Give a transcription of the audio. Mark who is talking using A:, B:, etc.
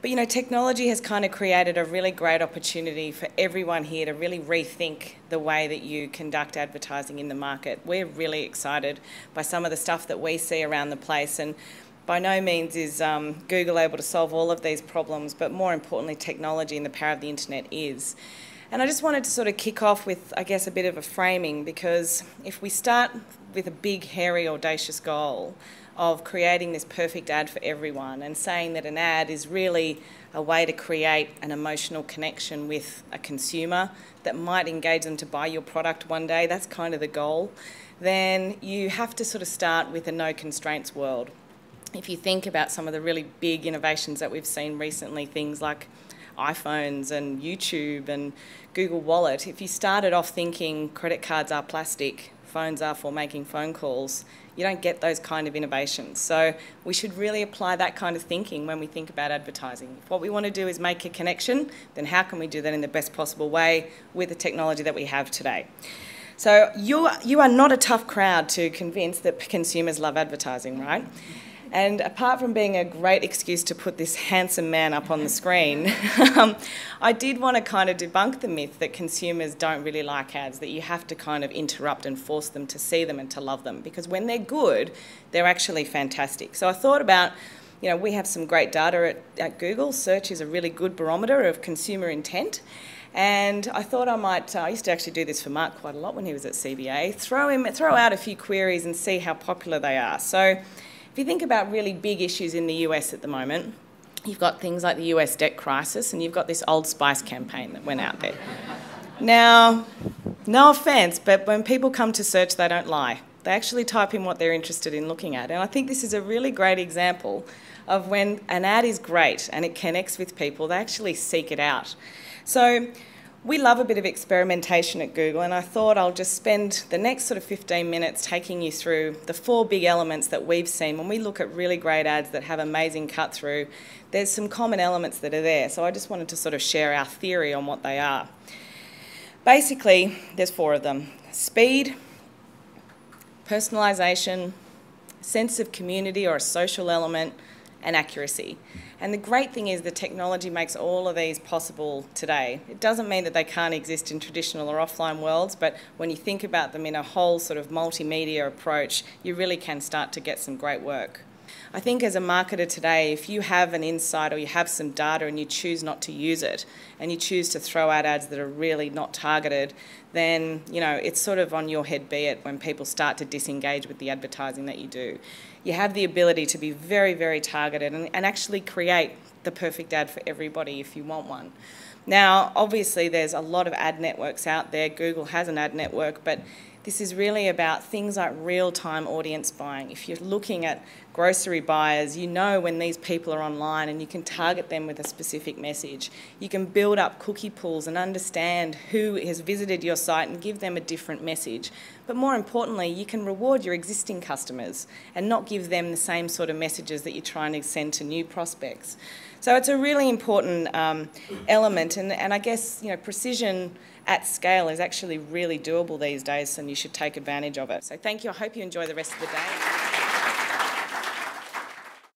A: But you know, technology has kind of created a really great opportunity for everyone here to really rethink the way that you conduct advertising in the market. We're really excited by some of the stuff that we see around the place, and by no means is Google able to solve all of these problems, but more importantly, technology and the power of the internet is. And I just wanted to sort of kick off with, I guess, a bit of a framing, because if we start with a big, hairy, audacious goal of creating this perfect ad for everyone and saying that an ad is really a way to create an emotional connection with a consumer that might engage them to buy your product one day, that's kind of the goal, then you have to sort of start with a no constraints world. If you think about some of the really big innovations that we've seen recently, things like iPhones and YouTube and Google Wallet, if you started off thinking credit cards are plastic, phones are for making phone calls, you don't get those kind of innovations. So we should really apply that kind of thinking when we think about advertising. If what we want to do is make a connection, then how can we do that in the best possible way with the technology that we have today? So you are not a tough crowd to convince that consumers love advertising, right? And apart from being a great excuse to put this handsome man up on the screen, I did want to kind of debunk the myth that consumers don't really like ads, that you have to kind of interrupt and force them to see them and to love them. Because when they're good, they're actually fantastic. So I thought about, you know, we have some great data at Google. Search is a really good barometer of consumer intent. And I thought I used to actually do this for Mark quite a lot when he was at CBA, throw out a few queries and see how popular they are. So if you think about really big issues in the US at the moment, you've got things like the US debt crisis and you've got this Old Spice campaign that went out there. Now, no offence, but when people come to search, they don't lie. They actually type in what they're interested in looking at. And I think this is a really great example of when an ad is great and it connects with people, they actually seek it out. So we love a bit of experimentation at Google, and I thought I'll just spend the next sort of 15 minutes taking you through the 4 big elements that we've seen. When we look at really great ads that have amazing cut through, there's some common elements that are there. So I just wanted to sort of share our theory on what they are. Basically, there's 4 of them: speed, personalisation, sense of community or a social element, and accuracy. And the great thing is the technology makes all of these possible today. It doesn't mean that they can't exist in traditional or offline worlds, but when you think about them in a whole sort of multimedia approach, you really can start to get some great work. I think as a marketer today, if you have an insight or you have some data and you choose not to use it, and you choose to throw out ads that are really not targeted, then you know it's sort of on your head be it when people start to disengage with the advertising that you do. You have the ability to be very, very targeted and actually create the perfect ad for everybody if you want one. Now, obviously, there's a lot of ad networks out there. Google has an ad network, but this is really about things like real-time audience buying. If you're looking at grocery buyers, you know when these people are online and you can target them with a specific message. You can build up cookie pools and understand who has visited your site and give them a different message. But more importantly, you can reward your existing customers and not give them the same sort of messages that you're trying to send to new prospects. So it's a really important element, and I guess precision at scale is actually really doable these days, and you should take advantage of it. So thank you. I hope you enjoy the rest of the day.